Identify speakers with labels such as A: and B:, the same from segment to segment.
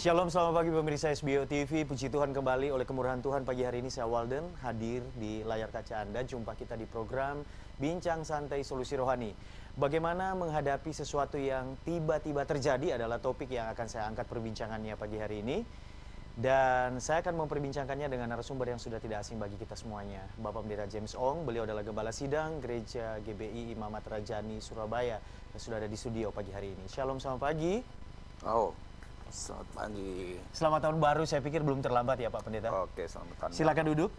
A: Shalom, selamat pagi pemirsa SBO TV. Puji Tuhan kembali oleh kemurahan Tuhan pagi hari ini saya Walden hadir di layar kaca Anda. Jumpa kita di program Bincang Santai Solusi Rohani. Bagaimana menghadapi sesuatu yang tiba-tiba terjadi adalah topik yang akan saya angkat perbincangannya pagi hari ini. Dan saya akan memperbincangkannya dengan narasumber yang sudah tidak asing bagi kita semuanya. Bapak Pendeta James Ong, beliau adalah Gembala Sidang Gereja GBI Imamat Rajani Surabaya. Yang sudah ada di studio pagi hari ini. Shalom, selamat pagi.
B: Oh, selamat pagi.
A: Selamat tahun baru, saya pikir belum terlambat ya Pak Pendeta.
B: Oke, selamat tahun
A: Silakan duduk.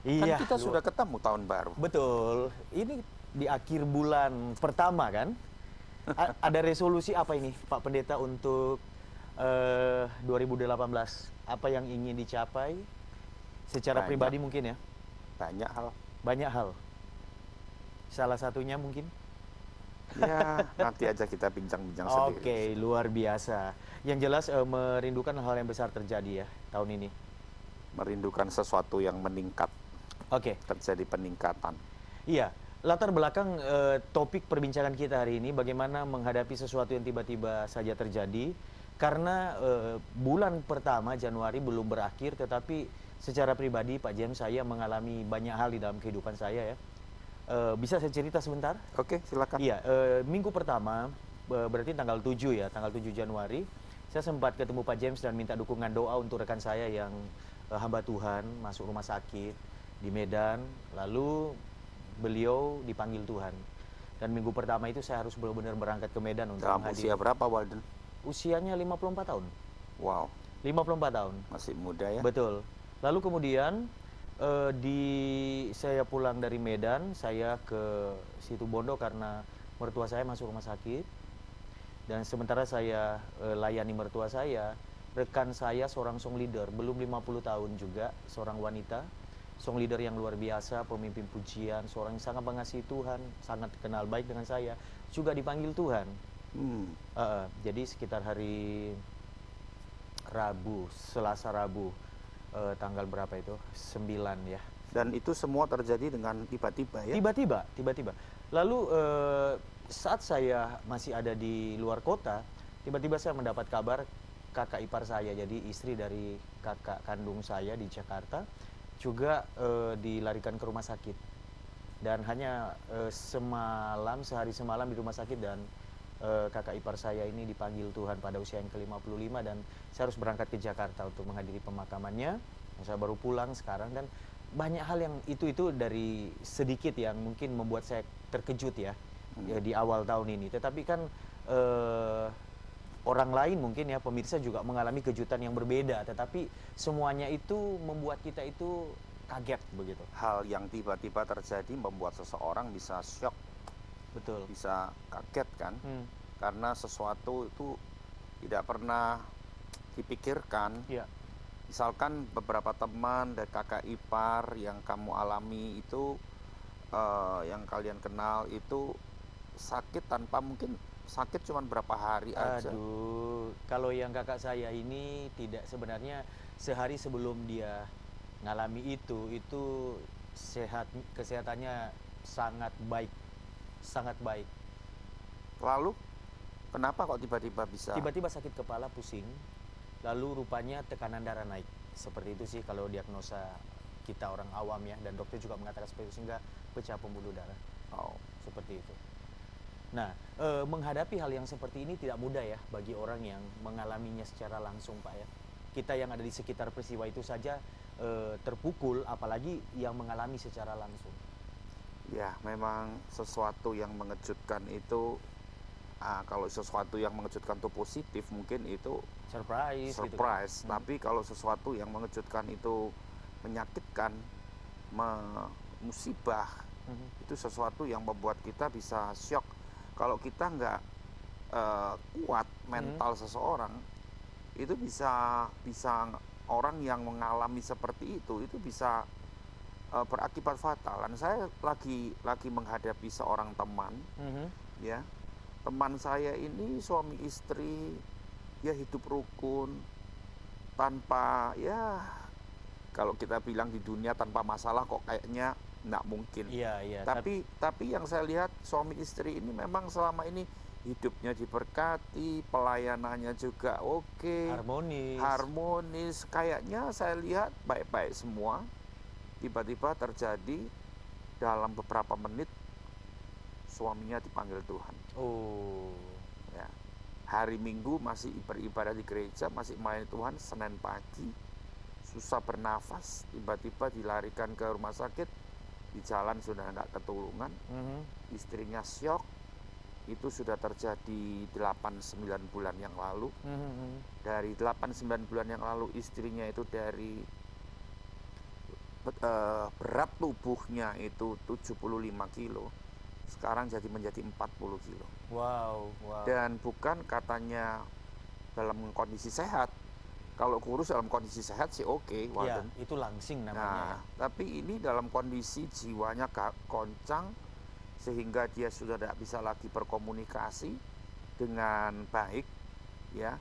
B: baru. Kan kita sudah ketemu tahun baru.
A: Betul. Ini di akhir bulan pertama kan? Ada resolusi apa ini Pak Pendeta untuk 2018? Apa yang ingin dicapai secara pribadi mungkin ya?
B: Banyak hal.
A: Banyak hal. Salah satunya mungkin?
B: Ya, nanti aja kita bincang-bincang sendiri.
A: Oke, luar biasa. Yang jelas merindukan hal yang besar terjadi ya tahun ini.
B: Merindukan sesuatu yang meningkat.
A: Oke.
B: Terjadi peningkatan.
A: Iya, latar belakang topik perbincangan kita hari ini bagaimana menghadapi sesuatu yang tiba-tiba saja terjadi. Karena bulan pertama Januari belum berakhir, tetapi secara pribadi Pak James saya mengalami banyak hal di dalam kehidupan saya ya. Bisa saya cerita sebentar?
B: Oke, silakan.
A: Iya, minggu pertama berarti tanggal 7 ya, tanggal 7 Januari. Saya sempat ketemu Pak James dan minta dukungan doa untuk rekan saya yang hamba Tuhan masuk rumah sakit di Medan. Lalu beliau dipanggil Tuhan. Dan minggu pertama itu saya harus benar-benar berangkat ke Medan untuk
B: Dalam
A: menghadiri.
B: usia berapa, Walden?
A: Usianya 54 tahun.
B: Wow,
A: 54 tahun.
B: masih muda ya.
A: Betul. Lalu kemudian saya pulang dari Medan, saya ke Situbondo karena mertua saya masuk rumah sakit. Dan sementara saya layani mertua saya, rekan saya seorang song leader, belum 50 tahun juga, seorang wanita, song leader yang luar biasa, pemimpin pujian, seorang yang sangat mengasihi Tuhan, sangat kenal baik dengan saya, juga dipanggil Tuhan. Jadi sekitar hari Rabu, Selasa Rabu, tanggal berapa itu? 9 ya.
B: Dan itu semua terjadi dengan tiba-tiba ya?
A: Tiba-tiba. Lalu saat saya masih ada di luar kota, tiba-tiba saya mendapat kabar kakak ipar saya, jadi istri dari kakak kandung saya di Jakarta, juga dilarikan ke rumah sakit. Dan hanya sehari semalam di rumah sakit dan kakak ipar saya ini dipanggil Tuhan pada usia yang ke-55 dan saya harus berangkat ke Jakarta untuk menghadiri pemakamannya. Saya baru pulang sekarang dan banyak hal yang itu dari sedikit yang mungkin membuat saya terkejut ya, di awal tahun ini. Tetapi kan orang lain mungkin ya pemirsa juga mengalami kejutan yang berbeda, tetapi semuanya itu membuat kita itu kaget begitu.
B: Hal yang tiba-tiba terjadi membuat seseorang bisa shock.
A: Betul.
B: Bisa kaget kan? Karena sesuatu itu tidak pernah dipikirkan.
A: Iya.
B: Misalkan beberapa teman dan kakak ipar yang kamu alami itu, yang kalian kenal itu sakit tanpa mungkin sakit cuma berapa hari aja.
A: Aduh, kalau yang kakak saya ini tidak, sebenarnya sehari sebelum dia ngalami itu kesehatannya sangat baik. Sangat baik.
B: Lalu kenapa kok tiba-tiba bisa?
A: Tiba-tiba sakit kepala, pusing, lalu rupanya tekanan darah naik. Seperti itu sih kalau diagnosa kita orang awam ya, dan dokter juga mengatakan seperti itu, sehingga pecah pembuluh darah.
B: Oh,
A: seperti itu. Nah, menghadapi hal yang seperti ini tidak mudah ya bagi orang yang mengalaminya secara langsung Pak ya. Kita yang ada di sekitar peristiwa itu saja terpukul, apalagi yang mengalami secara langsung.
B: Ya, memang sesuatu yang mengejutkan itu, kalau sesuatu yang mengejutkan itu positif, mungkin itu
A: surprise gitu kan?
B: Tapi kalau sesuatu yang mengejutkan itu menyakitkan, musibah, itu sesuatu yang membuat kita bisa shock. Kalau kita nggak kuat mental seseorang, itu bisa orang yang mengalami seperti itu bisa berakibat fatal. Dan saya lagi menghadapi seorang teman, ya, teman saya ini suami istri, ya hidup rukun, tanpa, ya kalau kita bilang di dunia tanpa masalah kok kayaknya nggak mungkin.
A: Iya.
B: Tapi yang saya lihat suami istri ini memang selama ini hidupnya diberkati, pelayanannya juga oke, harmonis. Kayaknya saya lihat baik-baik semua. Tiba-tiba terjadi dalam beberapa menit suaminya dipanggil Tuhan.
A: Oh.
B: Ya. Hari Minggu masih beribadah di gereja, masih main Tuhan. Senin pagi susah bernafas, tiba-tiba dilarikan ke rumah sakit, di jalan sudah nggak ketulungan. Istrinya syok. Itu sudah terjadi 8-9 bulan yang lalu. Dari 8-9 bulan yang lalu istrinya itu dari berat tubuhnya itu 75 kilo, sekarang jadi menjadi 40 kilo.
A: Wow.
B: Dan bukan katanya dalam kondisi sehat. Kalau kurus dalam kondisi sehat sih oke,
A: ya, itu langsing namanya.
B: Nah, tapi ini dalam kondisi jiwanya goncang, sehingga dia sudah tidak bisa lagi berkomunikasi dengan baik, ya.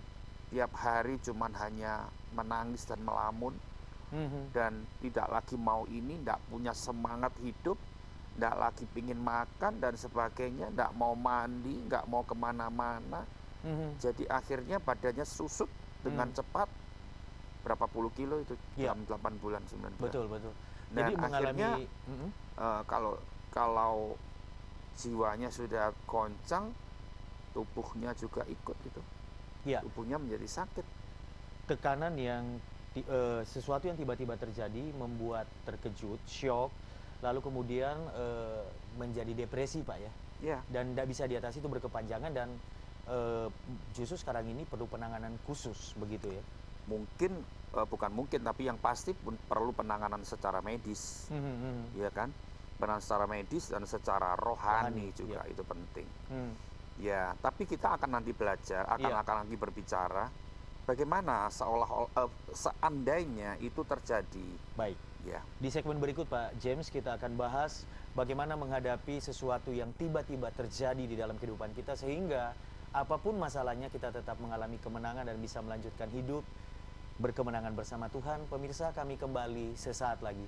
B: Tiap hari cuman hanya menangis dan melamun, dan tidak lagi mau ini, tidak punya semangat hidup, tidak lagi pingin makan dan sebagainya, tidak mau mandi, nggak mau kemana-mana. Jadi akhirnya badannya susut dengan cepat, berapa puluh kilo itu dalam 8 bulan 9 bulan.
A: Betul.
B: Dan
A: jadi
B: akhirnya kalau jiwanya sudah goncang, tubuhnya juga ikut itu. Tubuhnya menjadi sakit.
A: Tekanan yang sesuatu yang tiba-tiba terjadi membuat terkejut, syok, lalu kemudian menjadi depresi, Pak, ya. Dan tidak bisa diatasi, itu berkepanjangan, dan justru sekarang ini perlu penanganan khusus, begitu ya.
B: Mungkin bukan mungkin, tapi yang pasti perlu penanganan secara medis, ya kan? Penanganan secara medis dan secara rohani juga itu penting. Ya, tapi kita akan nanti belajar, akan nanti berbicara bagaimana seandainya itu terjadi.
A: Baik.
B: Ya.
A: Di segmen berikut, Pak James, kita akan bahas bagaimana menghadapi sesuatu yang tiba-tiba terjadi di dalam kehidupan kita, sehingga apapun masalahnya kita tetap mengalami kemenangan dan bisa melanjutkan hidup berkemenangan bersama Tuhan. Pemirsa, kami kembali sesaat lagi.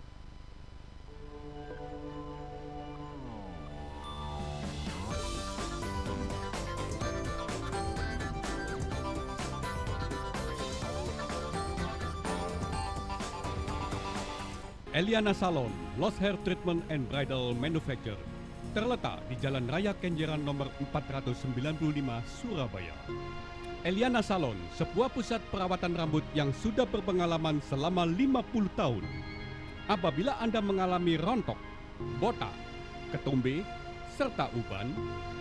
C: Eliana Salon, Lost Hair Treatment and Bridal Manufacture, terletak di Jalan Raya Kenjeran nomor 495, Surabaya. Eliana Salon, sebuah pusat perawatan rambut yang sudah berpengalaman selama 50 tahun. Apabila Anda mengalami rontok, botak, ketombe, serta uban,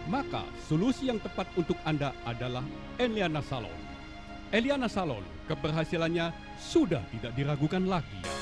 C: maka solusi yang tepat untuk Anda adalah Eliana Salon. Eliana Salon, keberhasilannya sudah tidak diragukan lagi.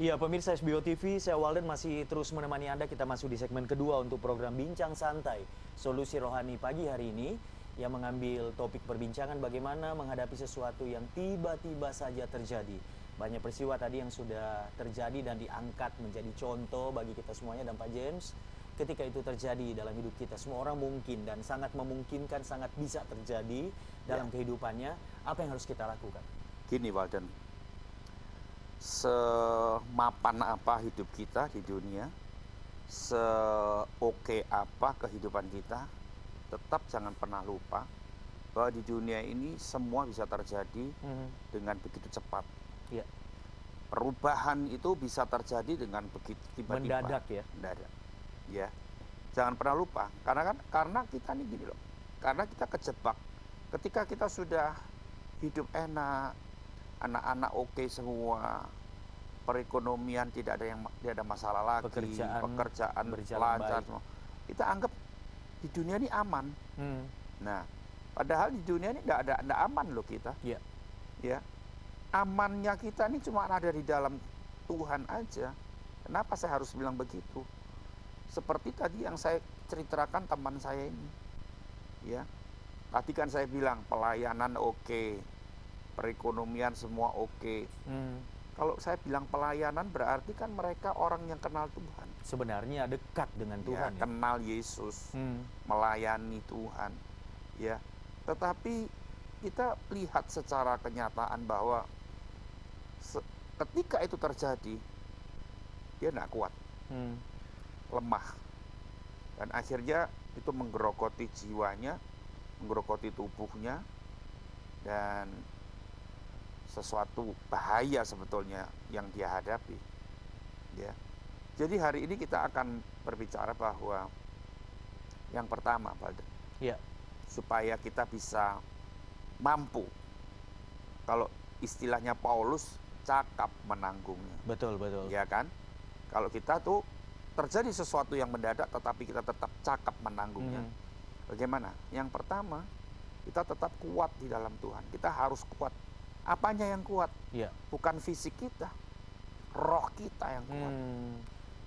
A: Iya, pemirsa SBO TV, saya Walden masih terus menemani Anda. Kita masuk di segmen kedua untuk program Bincang Santai, Solusi Rohani pagi hari ini, yang mengambil topik perbincangan bagaimana menghadapi sesuatu yang tiba-tiba saja terjadi. Banyak peristiwa tadi yang sudah terjadi dan diangkat menjadi contoh bagi kita semuanya. Dan Pak James, ketika itu terjadi dalam hidup kita, semua orang mungkin dan sangat memungkinkan, sangat bisa terjadi dalam kehidupannya. Apa yang harus kita lakukan?
B: Gini, Walden. Semapan apa hidup kita di dunia, seoke apa kehidupan kita, tetap jangan pernah lupa bahwa di dunia ini semua bisa terjadi dengan begitu cepat.
A: Ya.
B: Perubahan itu bisa terjadi dengan begitu tiba-tiba.
A: Mendadak ya.
B: Mendadak. Ya. Jangan pernah lupa, karena kita nih gini loh. Karena kita kejebak. Ketika kita sudah hidup enak, anak-anak oke semua, perekonomian tidak ada masalah lagi, pekerjaan lancar semua, kita anggap di dunia ini aman. Nah, padahal di dunia ini tidak ada aman loh kita. Ya, amannya kita ini cuma ada di dalam Tuhan aja. Kenapa saya harus bilang begitu? Seperti tadi yang saya ceritakan teman saya ini, ya, tadi kan saya bilang pelayanan oke, perekonomian semua oke. Kalau saya bilang pelayanan berarti kan mereka orang yang kenal Tuhan.
A: Sebenarnya dekat dengan Tuhan. Ya?
B: Kenal Yesus, melayani Tuhan. Ya. Tetapi kita lihat secara kenyataan bahwa ketika itu terjadi, dia tidak kuat, lemah. Dan akhirnya itu menggerogoti jiwanya, menggerogoti tubuhnya, dan sesuatu bahaya sebetulnya yang dia hadapi. Ya. Jadi hari ini kita akan berbicara bahwa yang pertama, Pak,
A: ya,
B: supaya kita bisa mampu, kalau istilahnya Paulus, cakap menanggungnya.
A: Betul, betul.
B: Ya kan? Kalau kita tuh terjadi sesuatu yang mendadak tetapi kita tetap cakap menanggungnya. Bagaimana? Yang pertama, kita tetap kuat di dalam Tuhan. Kita harus kuat. Apanya yang kuat?
A: Ya.
B: Bukan fisik kita, roh kita yang kuat.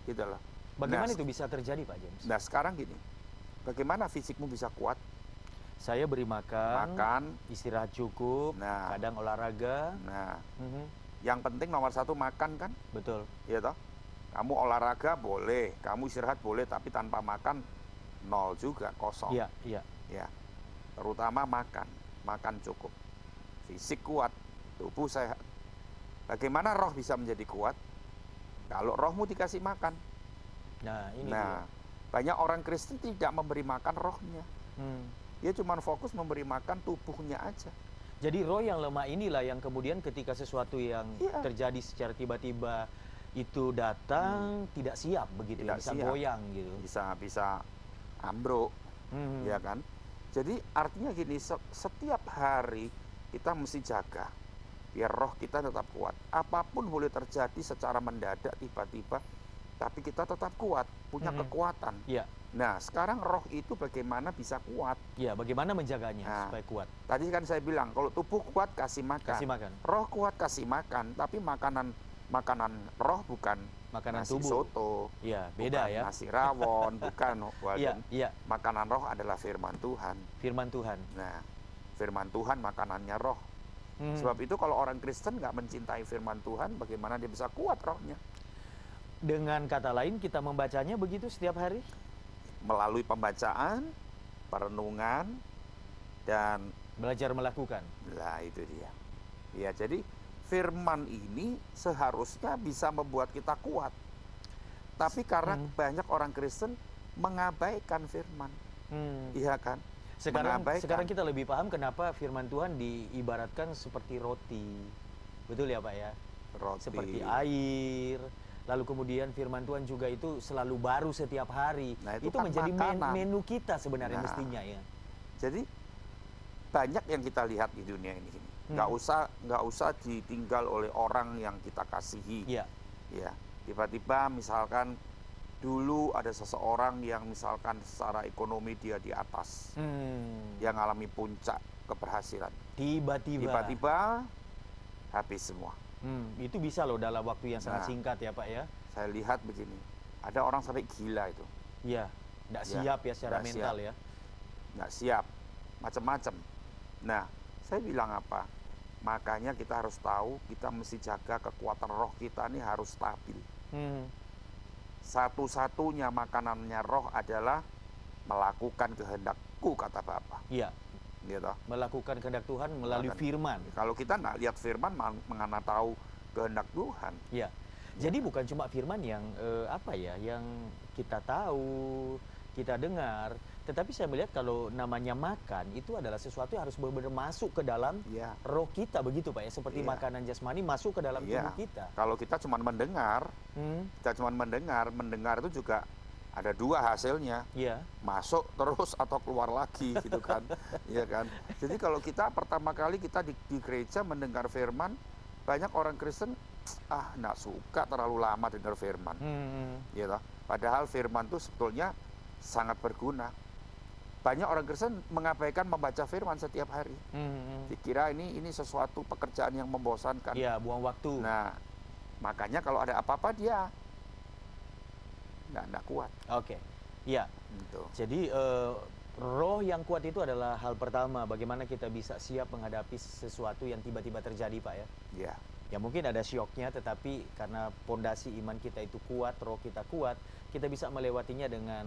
B: Gitu loh.
A: Bagaimana itu bisa terjadi, Pak James?
B: Nah sekarang gini, bagaimana fisikmu bisa kuat?
A: Saya beri makan, istirahat cukup, kadang olahraga.
B: Nah, yang penting nomor satu makan kan?
A: Betul.
B: Iya toh? Kamu olahraga boleh, kamu istirahat boleh, tapi tanpa makan nol juga, kosong.
A: Iya, iya.
B: Ya. Terutama makan cukup. Fisik kuat, tubuh sehat. Bagaimana roh bisa menjadi kuat? Kalau rohmu dikasih makan.
A: Nah, ini
B: dia. Banyak orang Kristen tidak memberi makan rohnya. Dia cuma fokus memberi makan tubuhnya aja.
A: Jadi roh yang lemah inilah yang kemudian ketika sesuatu yang terjadi secara tiba-tiba itu datang tidak siap begitu,
B: tidak
A: bisa
B: siap.
A: Goyang gitu.
B: Bisa ambruk. Ya kan? Jadi artinya gini, setiap hari kita mesti jaga biar roh kita tetap kuat. Apapun boleh terjadi secara mendadak tiba-tiba, tapi kita tetap kuat, punya kekuatan.
A: Ya.
B: Nah, sekarang roh itu bagaimana bisa kuat?
A: Ya, bagaimana menjaganya supaya kuat?
B: Tadi kan saya bilang, kalau tubuh kuat kasih makan.
A: Kasih makan.
B: Roh kuat kasih makan, tapi makanan roh bukan
A: makanan
B: nasi
A: tubuh.
B: soto.
A: Ya, beda
B: bukan
A: ya.
B: Nasi rawon, bukan.
A: Iya.
B: Makanan roh adalah firman Tuhan.
A: Firman Tuhan.
B: Nah, firman Tuhan makanannya roh. Sebab itu kalau orang Kristen nggak mencintai firman Tuhan, bagaimana dia bisa kuat rohnya?
A: Dengan kata lain kita membacanya begitu setiap hari?
B: Melalui pembacaan, perenungan, dan
A: belajar melakukan.
B: Lah itu dia. Ya, jadi firman ini seharusnya bisa membuat kita kuat. Tapi karena banyak orang Kristen mengabaikan firman. Iya kan?
A: Sekarang kita lebih paham kenapa firman Tuhan diibaratkan seperti roti. Betul ya, Pak ya?
B: Roti.
A: Seperti air. Lalu kemudian firman Tuhan juga itu selalu baru setiap hari.
B: Nah,
A: itu
B: kan
A: menjadi menu kita sebenarnya
B: nah,
A: mestinya ya.
B: Jadi banyak yang kita lihat di dunia ini. Nggak usah ditinggal oleh orang yang kita kasihi.
A: Iya.
B: Ya, tiba-tiba misalkan dulu ada seseorang yang misalkan secara ekonomi dia di atas, yang alami puncak keberhasilan. Tiba-tiba habis semua.
A: Itu bisa loh dalam waktu yang sangat singkat ya, Pak ya.
B: Saya lihat begini, ada orang sampai gila itu.
A: Iya, nggak siap ya secara mental ya.
B: Nggak siap, macam-macam. Nah, saya bilang apa? Makanya kita harus tahu, kita mesti jaga kekuatan roh kita ini harus stabil. Satu-satunya makanannya roh adalah melakukan kehendakku, kata Bapa.
A: Iya.
B: Gitu.
A: Melakukan kehendak Tuhan melalui firman.
B: Kalau kita nggak lihat firman, mana tahu kehendak Tuhan.
A: Iya. Jadi bukan cuma firman yang yang kita tahu, kita dengar, tetapi saya melihat kalau namanya makan itu adalah sesuatu yang harus benar-benar masuk ke dalam roh kita, begitu Pak ya, seperti makanan jasmani masuk ke dalam tubuh kita.
B: Kalau kita cuma mendengar, mendengar itu juga ada dua hasilnya, masuk terus atau keluar lagi gitu kan. Iya kan. Jadi kalau kita pertama kali kita di gereja mendengar firman, banyak orang Kristen nggak suka terlalu lama dengar firman, gitu. Padahal firman itu sebetulnya sangat berguna. Banyak orang Kristen mengabaikan membaca firman setiap hari. Dikira ini sesuatu pekerjaan yang membosankan.
A: Iya, buang waktu.
B: Nah, makanya kalau ada apa-apa dia nggak kuat.
A: Oke, iya.
B: Gitu.
A: Jadi roh yang kuat itu adalah hal pertama. Bagaimana kita bisa siap menghadapi sesuatu yang tiba-tiba terjadi, Pak ya?
B: Iya.
A: Ya mungkin ada syoknya, tetapi karena pondasi iman kita itu kuat, roh kita kuat, kita bisa melewatinya dengan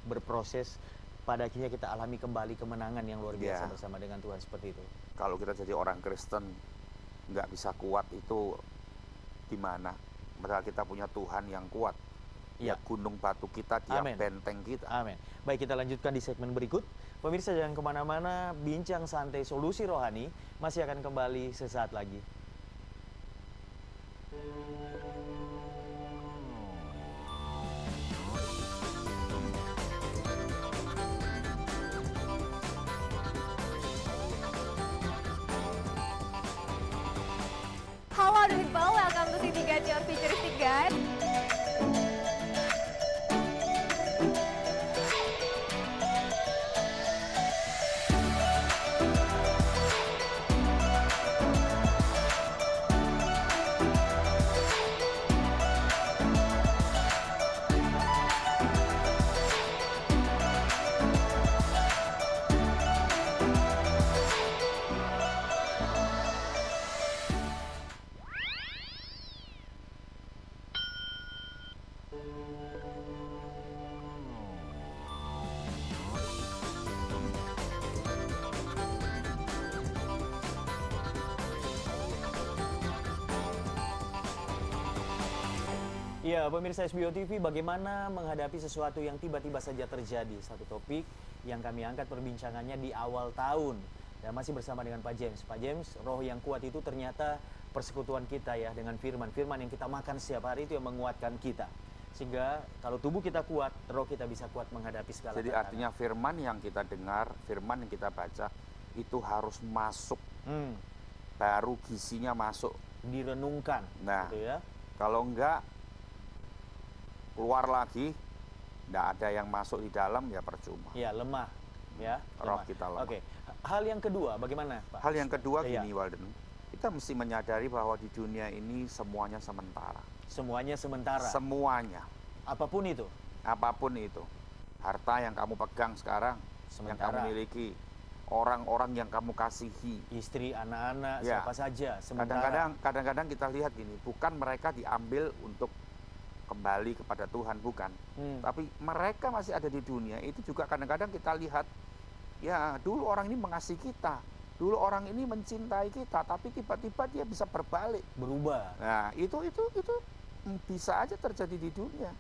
A: berproses. Pada akhirnya kita alami kembali kemenangan yang luar biasa
B: Ya.
A: bersama dengan Tuhan seperti itu.
B: Kalau kita jadi orang Kristen nggak bisa kuat itu gimana? Padahal kita punya Tuhan yang kuat.
A: Iya.
B: Ya gunung batu kita, dia
A: Amin.
B: benteng kita.
A: Amin. Baik, kita lanjutkan di segmen berikut. Pemirsa jangan kemana-mana, bincang santai solusi rohani masih akan kembali sesaat lagi.
D: Halo people, welcome to City Guide, your futuristic guide.
A: Ya, pemirsa SBO TV, bagaimana menghadapi sesuatu yang tiba-tiba saja terjadi? Satu topik yang kami angkat perbincangannya di awal tahun. Dan masih bersama dengan Pak James. Pak James, roh yang kuat itu ternyata persekutuan kita ya dengan firman. Firman yang kita makan setiap hari itu yang menguatkan kita. Sehingga kalau tubuh kita kuat, roh kita bisa kuat menghadapi segala
B: Jadi
A: tantangan.
B: artinya firman yang kita dengar, firman yang kita baca itu harus masuk, baru gizinya masuk.
A: Direnungkan.
B: Nah,
A: Gitu ya.
B: kalau enggak keluar lagi, enggak ada yang masuk di dalam, ya percuma.
A: Ya, lemah. Ya,
B: Roh kita lemah.
A: Oke. Hal yang kedua, bagaimana Pak?
B: Hal yang kedua
A: Iya.
B: gini, Walden, kita mesti menyadari bahwa di dunia ini semuanya sementara.
A: Semuanya sementara.
B: Semuanya,
A: Apapun itu.
B: apapun itu. Harta yang kamu pegang sekarang, yang
A: Sementara.
B: kamu miliki, orang-orang yang kamu kasihi.
A: Istri, anak-anak,
B: Ya.
A: siapa saja. Sementara.
B: Kadang-kadang kita lihat gini, bukan mereka diambil untuk kembali kepada Tuhan, bukan. Tapi mereka masih ada di dunia, itu juga kadang-kadang kita lihat, ya dulu orang ini mengasihi kita, dulu orang ini mencintai kita, tapi tiba-tiba dia bisa berbalik.
A: Berubah.
B: Nah, itu bisa aja terjadi di dunia.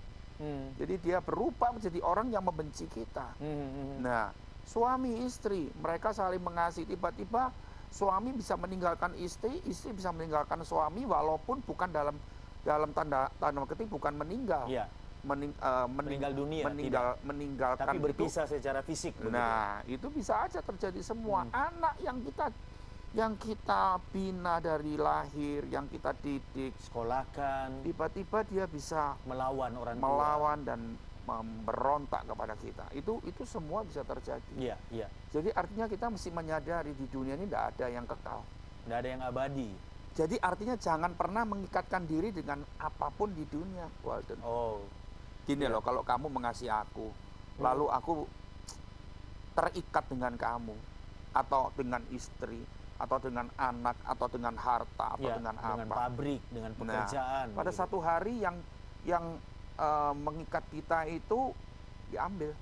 B: Jadi dia berubah menjadi orang yang membenci kita. Nah, suami istri, mereka saling mengasihi, tiba-tiba suami bisa meninggalkan istri, istri bisa meninggalkan suami, walaupun bukan dalam tanda petik bukan meninggal.
A: Iya. Meninggal dunia,
B: meninggalkan
A: Tapi berpisah secara fisik. begitu.
B: Nah, itu bisa aja terjadi semua. Anak yang kita bina dari lahir, yang kita didik,
A: Sekolahkan,
B: tiba-tiba dia bisa
A: melawan orang tua.
B: melawan dan memberontak kepada kita. Itu semua bisa terjadi.
A: Iya, iya.
B: Jadi artinya kita mesti menyadari di dunia ini tidak ada yang kekal.
A: Nggak ada yang abadi.
B: Jadi artinya jangan pernah mengikatkan diri dengan apapun di dunia, Walden.
A: Oh,
B: Gini loh, kalau kamu mengasihi aku, lalu aku terikat dengan kamu, atau dengan istri, atau dengan anak, atau dengan harta, atau
A: iya.
B: dengan
A: Dengan
B: apa.
A: pabrik, dengan pekerjaan.
B: Pada
A: begitu.
B: satu hari yang mengikat kita itu diambil,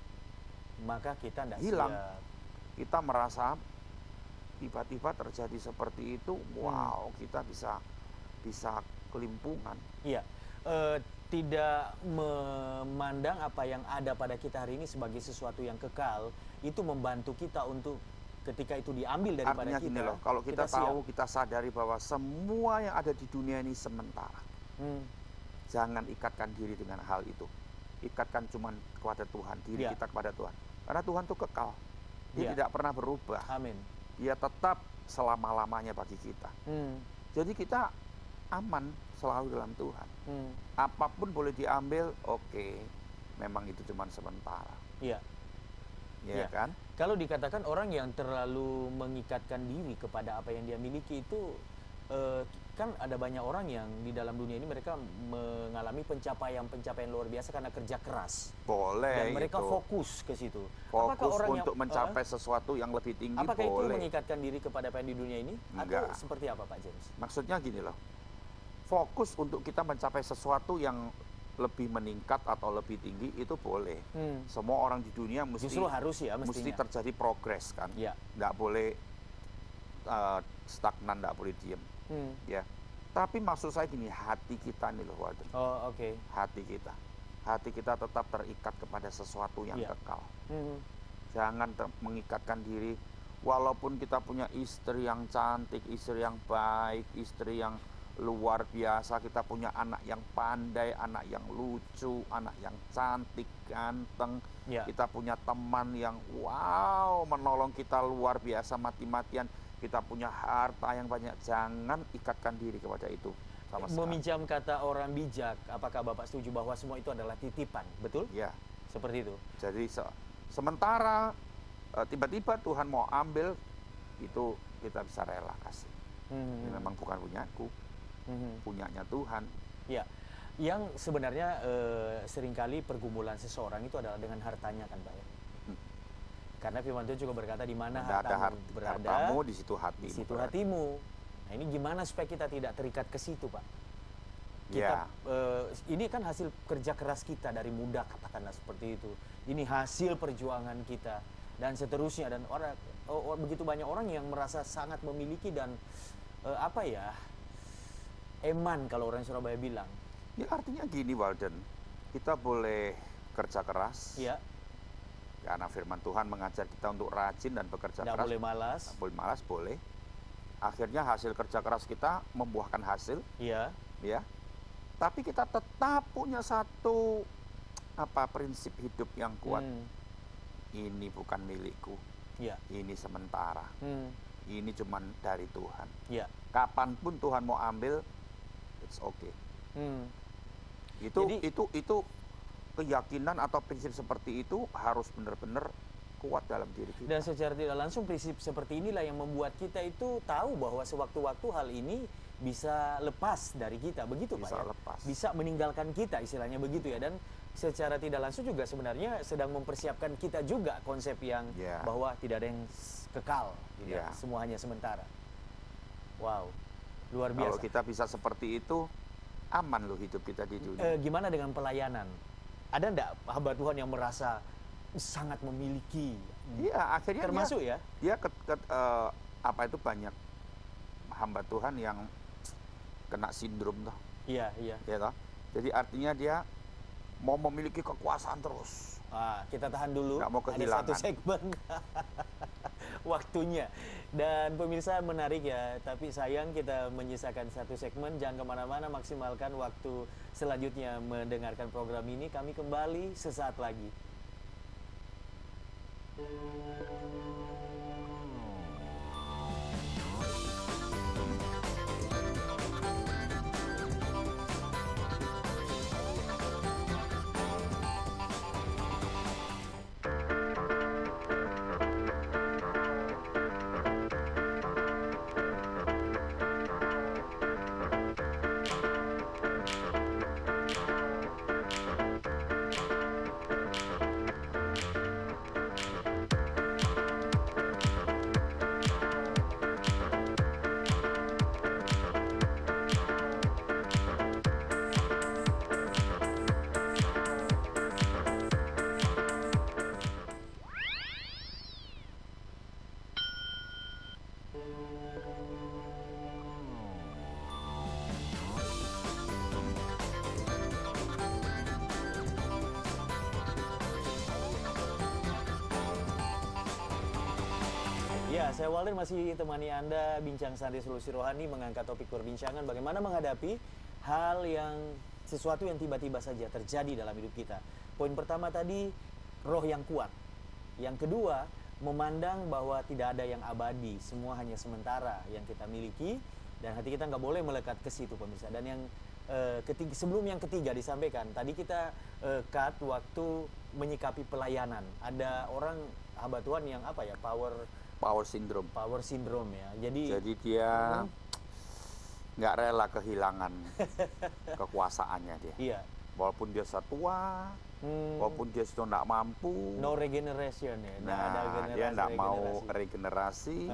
A: Maka kita nggak
B: hilang.
A: siap.
B: Kita merasa tiba-tiba terjadi seperti itu, wow, kita bisa kelimpungan.
A: Iya. Tidak memandang apa yang ada pada kita hari ini sebagai sesuatu yang kekal, itu membantu kita untuk ketika itu diambil daripada
B: Artinya
A: kita.
B: gini loh, kalau kita
A: siap.
B: tahu, kita sadari bahwa semua yang ada di dunia ini sementara. Jangan ikatkan diri dengan hal itu. Ikatkan cuman kepada Tuhan, diri
A: Iya.
B: kita kepada Tuhan. Karena Tuhan itu kekal. Dia
A: Iya.
B: tidak pernah berubah.
A: Amin.
B: Dia tetap selama-lamanya bagi kita. Jadi kita aman selalu dalam Tuhan. Apapun boleh diambil, oke. Memang itu cuman sementara.
A: Iya.
B: Ya
A: Iya.
B: kan?
A: Kalau dikatakan orang yang terlalu mengikatkan diri kepada apa yang dia miliki itu, kan ada banyak orang yang di dalam dunia ini mereka mengalami pencapaian luar biasa karena kerja keras.
B: Boleh
A: Dan mereka
B: itu.
A: fokus ke situ.
B: Fokus untuk mencapai sesuatu yang lebih tinggi,
A: apakah itu
B: boleh.
A: mengikatkan diri kepada apa yang di dunia ini?
B: Enggak.
A: Atau seperti apa Pak James?
B: Maksudnya gini loh, fokus untuk kita mencapai sesuatu yang lebih meningkat atau lebih tinggi itu boleh. Semua orang di dunia
A: Justru harus ya
B: mesti
A: mestinya.
B: terjadi progres kan.
A: Ya.
B: Nggak boleh stagnan, nggak boleh diem. Ya. Tapi maksud saya gini, hati kita nih loh Walden.
A: Oh, oke.
B: Hati kita tetap terikat kepada sesuatu yang
A: Iya.
B: kekal. Jangan mengikatkan diri, walaupun kita punya istri yang cantik, istri yang baik, istri yang luar biasa, kita punya anak yang pandai, anak yang lucu, anak yang cantik, ganteng,
A: Ya.
B: kita punya teman yang wow, menolong kita luar biasa mati-matian, kita punya harta yang banyak, jangan ikatkan diri kepada itu sama sekali.
A: Meminjam kata orang bijak, apakah Bapak setuju bahwa semua itu adalah titipan, betul?
B: Ya,
A: Seperti itu.
B: jadi sementara tiba-tiba Tuhan mau ambil, itu kita bisa rela kasih. Ini memang bukan punyaku, punyanya Tuhan.
A: Ya, yang sebenarnya seringkali pergumulan seseorang itu adalah dengan hartanya kan Pak ya. Karena firman Tuhan juga berkata di mana hartamu berada,
B: hartamu di situ hatimu.
A: di situ hatimu. Nah ini gimana supaya kita tidak terikat ke situ Pak? Kita, ini kan hasil kerja keras kita dari muda, katakanlah seperti itu. Ini hasil perjuangan kita dan seterusnya, dan begitu banyak orang yang merasa sangat memiliki dan eman kalau orang Surabaya bilang.
B: Ya artinya gini Walden, kita boleh kerja keras.
A: Ya.
B: Karena firman Tuhan mengajar kita untuk rajin dan bekerja
A: Tidak
B: keras.
A: boleh malas.
B: Tidak boleh malas, boleh. Akhirnya hasil kerja keras kita membuahkan hasil,
A: Iya.
B: ya. Tapi kita tetap punya satu prinsip hidup yang kuat. Ini bukan milikku.
A: Iya.
B: Ini sementara. Ini cuman dari Tuhan.
A: Iya.
B: Kapanpun Tuhan mau ambil, it's okay. Itu keyakinan atau prinsip seperti itu harus benar-benar kuat dalam diri kita.
A: Dan secara tidak langsung prinsip seperti inilah yang membuat kita itu tahu bahwa sewaktu-waktu hal ini bisa lepas dari kita, begitu Pak
B: Bisa
A: ya?
B: lepas.
A: Bisa meninggalkan kita, istilahnya begitu ya. Dan secara tidak langsung juga sebenarnya sedang mempersiapkan kita juga konsep yang bahwa tidak ada yang kekal, semua hanya sementara. Wow, luar biasa.
B: Kalau kita bisa seperti itu, aman loh hidup kita di dunia.
A: Gimana dengan pelayanan? Ada enggak hamba Tuhan yang merasa sangat memiliki?
B: Iya, akhirnya
A: termasuk ya?
B: Dia banyak hamba Tuhan yang kena sindrom toh.
A: Iya, iya.
B: Ya toh? Jadi artinya dia mau memiliki kekuasaan terus.
A: Kita tahan dulu.
B: Nggak mau kehilangan.
A: Ada satu segmen waktunya. Dan pemirsa menarik ya, tapi sayang kita menyisakan satu segmen. Jangan kemana-mana, maksimalkan waktu selanjutnya mendengarkan program ini. Kami kembali sesaat lagi. Ya, saya Walden masih temani Anda bincang santai solusi rohani, mengangkat topik perbincangan bagaimana menghadapi hal yang sesuatu yang tiba-tiba saja terjadi dalam hidup kita. Poin pertama tadi, roh yang kuat. Yang kedua, memandang bahwa tidak ada yang abadi, semua hanya sementara yang kita miliki, dan hati kita nggak boleh melekat ke situ pemirsa. Dan yang ketiga, sebelum yang ketiga disampaikan, tadi kita cut waktu menyikapi pelayanan. Ada orang hamba Tuhan yang
B: Power syndrome.
A: Power syndrome ya. Jadi
B: dia nggak rela kehilangan kekuasaannya dia.
A: Iya.
B: Walaupun dia tua, walaupun dia sudah nggak mampu.
A: No regeneration ya.
B: Dia nggak mau regenerasi.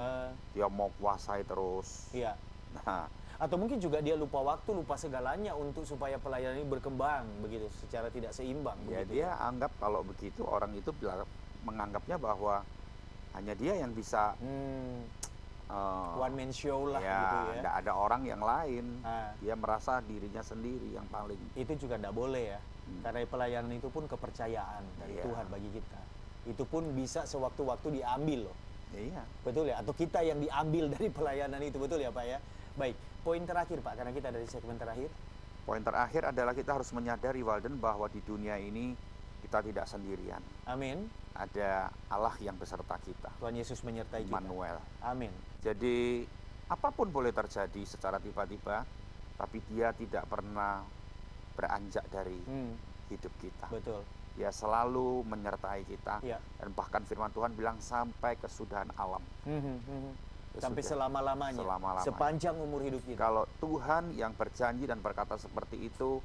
B: Dia mau kuasai terus.
A: Iya.
B: Nah,
A: Atau mungkin juga dia lupa waktu, lupa segalanya untuk supaya pelayanan ini berkembang begitu secara tidak seimbang.
B: Ya
A: begitu
B: dia anggap kalau begitu orang itu menganggapnya bahwa hanya dia yang bisa
A: One man show lah
B: ya,
A: gitu ya.
B: nggak ada orang yang lain.
A: Nah,
B: Dia merasa dirinya sendiri yang paling.
A: itu juga tidak boleh ya. Karena pelayanan itu pun kepercayaan dari
B: Iya.
A: Tuhan bagi kita. Itu pun bisa sewaktu-waktu diambil loh.
B: Iya.
A: Betul ya? Atau kita yang diambil dari pelayanan itu, betul ya Pak ya? Baik, poin terakhir Pak, karena kita dari segmen terakhir.
B: Poin terakhir adalah kita harus menyadari Walden bahwa di dunia ini kita tidak sendirian.
A: Amin.
B: Ada Allah yang beserta kita,
A: Tuhan Yesus menyertai kita.
B: Immanuel.
A: Amin.
B: Jadi apapun boleh terjadi secara tiba-tiba, tapi dia tidak pernah beranjak dari hidup kita.
A: Betul.
B: Dia selalu menyertai kita.
A: Ya.
B: Dan bahkan firman Tuhan bilang sampai kesudahan alam.
A: Sampai
B: Sudah.
A: selama-lamanya.
B: Selama-lamanya.
A: Sepanjang umur hidup kita.
B: Kalau Tuhan yang berjanji dan berkata seperti itu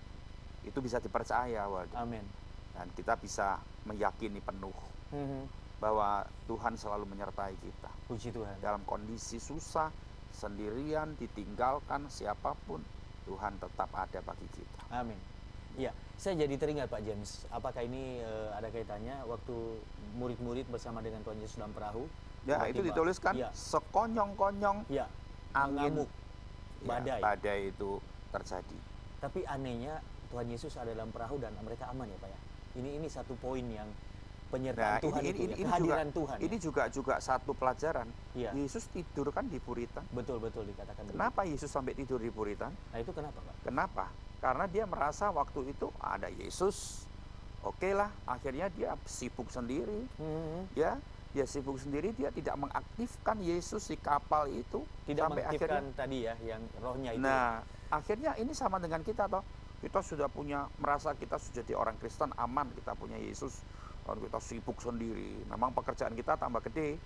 B: bisa dipercaya, Walden.
A: Amin.
B: Dan kita bisa meyakini penuh bahwa Tuhan selalu menyertai kita.
A: Puji Tuhan.
B: Dalam kondisi susah, sendirian, ditinggalkan siapapun, Tuhan tetap ada bagi kita.
A: Amin. Iya, saya jadi teringat Pak James. Apakah ini ada kaitannya waktu murid-murid bersama dengan Tuhan Yesus dalam perahu?
B: Ya, itu
A: Tiba-tiba,
B: dituliskan
A: ya,
B: sekonyong-konyong
A: ya,
B: angin
A: mengamuk, badai.
B: badai itu terjadi.
A: Tapi anehnya Tuhan Yesus ada dalam perahu dan mereka aman ya Pak ya. Ini satu poin yang penyertaan Tuhan itu, ya, kehadiran Tuhan.
B: Ini juga satu pelajaran.
A: Iya.
B: Yesus tidur kan di Puritan.
A: Betul dikatakan.
B: Kenapa Yesus sampai tidur di Puritan?
A: Nah itu kenapa Pak?
B: Kenapa? Karena dia merasa waktu itu ada Yesus. Oke lah, akhirnya dia sibuk sendiri. Ya, dia sibuk sendiri, dia tidak mengaktifkan Yesus di kapal itu.
A: Tidak
B: sampai
A: mengaktifkan
B: akhirnya,
A: tadi ya, yang rohnya itu.
B: Nah, akhirnya ini sama dengan kita toh. Kita sudah merasa kita sudah jadi orang Kristen aman, kita punya Yesus. Lalu kita sibuk sendiri. Memang pekerjaan kita tambah gede,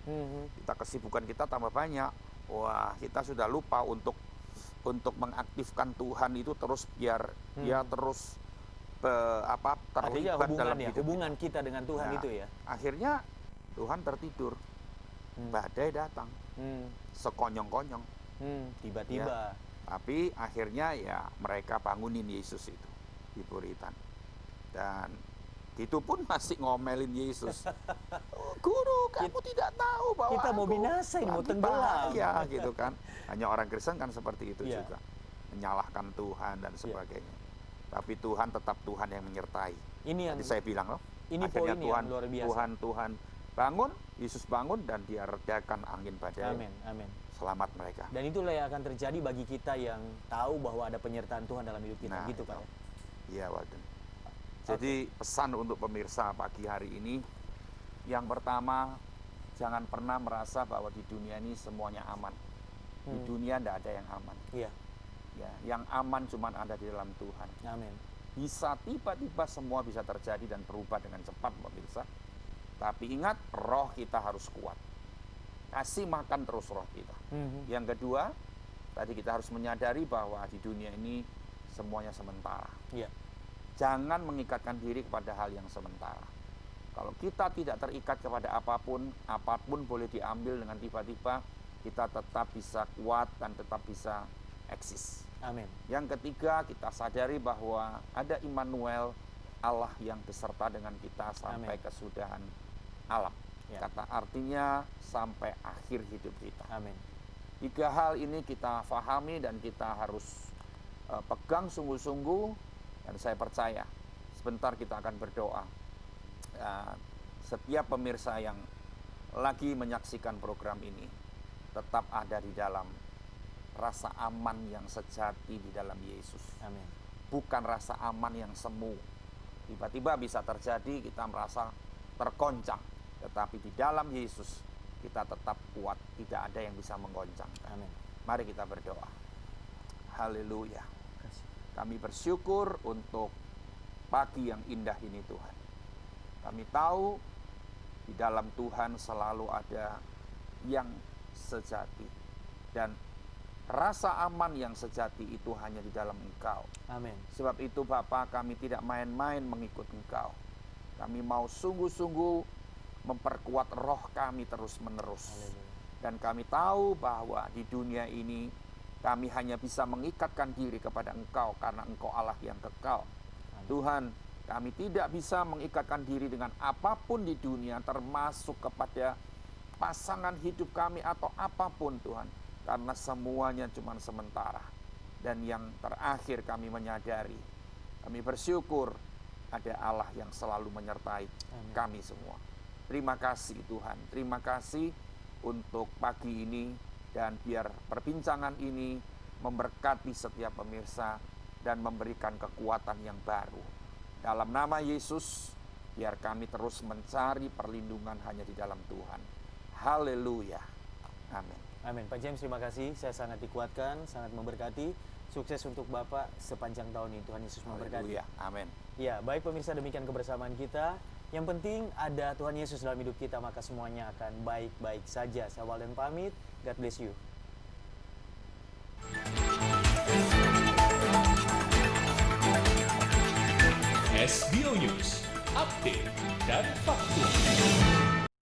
B: kita kesibukan kita tambah banyak. Wah, kita sudah lupa untuk mengaktifkan Tuhan itu terus biar dia terus terlibat dalam hidup
A: hubungan kita dengan Tuhan
B: Nah,
A: itu ya.
B: Akhirnya Tuhan tertidur, badai datang, sekonyong-konyong.
A: Tiba-tiba.
B: Tapi akhirnya ya mereka bangunin Yesus itu di Puritan. Dan itu pun masih ngomelin Yesus. "Oh, Guru, kamu tidak tahu bahwa
A: kita mau
B: aku
A: binasa ini, mau
B: lagi
A: tenggelam."
B: bahaya," gitu kan. Hanya orang Kristen kan seperti itu
A: Iya.
B: juga. Menyalahkan Tuhan dan sebagainya. Tapi Tuhan tetap Tuhan yang menyertai.
A: Ini yang
B: Tadi saya bilang loh.
A: ini
B: Akhirnya
A: poin yang luar biasa.
B: Tuhan bangun, Yesus bangun dan dia redakan angin badai.
A: Amin.
B: Selamat mereka.
A: Dan itulah yang akan terjadi bagi kita yang tahu bahwa ada penyertaan Tuhan dalam hidup kita,
B: Nah,
A: gitu Pak.
B: itu. Iya, Walden. Jadi pesan untuk pemirsa pagi hari ini, yang pertama, jangan pernah merasa bahwa di dunia ini semuanya aman. Di dunia tidak ada yang aman.
A: Iya.
B: Ya, yang aman cuma ada di dalam Tuhan.
A: Amin.
B: Bisa tiba-tiba semua bisa terjadi dan berubah dengan cepat, pemirsa. Tapi ingat, roh kita harus kuat. Kasih makan terus roh kita. Yang kedua, tadi kita harus menyadari bahwa di dunia ini semuanya sementara.
A: Iya.
B: Jangan mengikatkan diri kepada hal yang sementara. Kalau kita tidak terikat kepada apapun boleh diambil dengan tiba-tiba, kita tetap bisa kuat dan tetap bisa eksis.
A: Amin.
B: Yang ketiga, kita sadari bahwa ada Immanuel, Allah yang beserta dengan kita sampai kesudahan alam.
A: Ya.
B: Kata artinya sampai akhir hidup kita.
A: Amin.
B: 3 hal ini kita fahami dan kita harus pegang sungguh-sungguh. Dan saya percaya sebentar kita akan berdoa. Setiap pemirsa yang lagi menyaksikan program ini tetap ada di dalam rasa aman yang sejati di dalam Yesus.
A: Amin.
B: Bukan rasa aman yang semu. Tiba-tiba bisa terjadi kita merasa tergoncang. Tetapi di dalam Yesus kita tetap kuat. Tidak ada yang bisa menggoncang.
A: Amin.
B: Mari kita berdoa. Haleluya. Kami bersyukur untuk pagi yang indah ini Tuhan. Kami tahu di dalam Tuhan selalu ada yang sejati. Dan rasa aman yang sejati itu hanya di dalam Engkau.
A: Amin.
B: Sebab itu Bapa, kami tidak main-main mengikut Engkau. Kami mau sungguh-sungguh memperkuat roh kami terus-menerus.
A: Haleluya.
B: Dan kami tahu bahwa di dunia ini Kami hanya bisa mengikatkan diri kepada Engkau karena Engkau Allah yang kekal. Tuhan, kami tidak bisa mengikatkan diri dengan apapun di dunia, termasuk kepada pasangan hidup kami atau apapun Tuhan. Karena semuanya cuma sementara. Dan yang terakhir kami menyadari, kami bersyukur ada Allah yang selalu menyertai kami semua. Terima kasih Tuhan, terima kasih untuk pagi ini. Dan biar perbincangan ini memberkati setiap pemirsa dan memberikan kekuatan yang baru. Dalam nama Yesus, biar kami terus mencari perlindungan hanya di dalam Tuhan. Haleluya. Amin.
A: Amin. Pak James, terima kasih. Saya sangat dikuatkan, sangat memberkati. Sukses untuk Bapak sepanjang tahun ini. Tuhan Yesus memberkati.
B: Haleluya. Amin.
A: Ya, baik pemirsa, demikian kebersamaan kita. Yang penting ada Tuhan Yesus dalam hidup kita, maka semuanya akan baik-baik saja. Saya Walden pamit. God bless you.
E: SBO News, update dan faktual.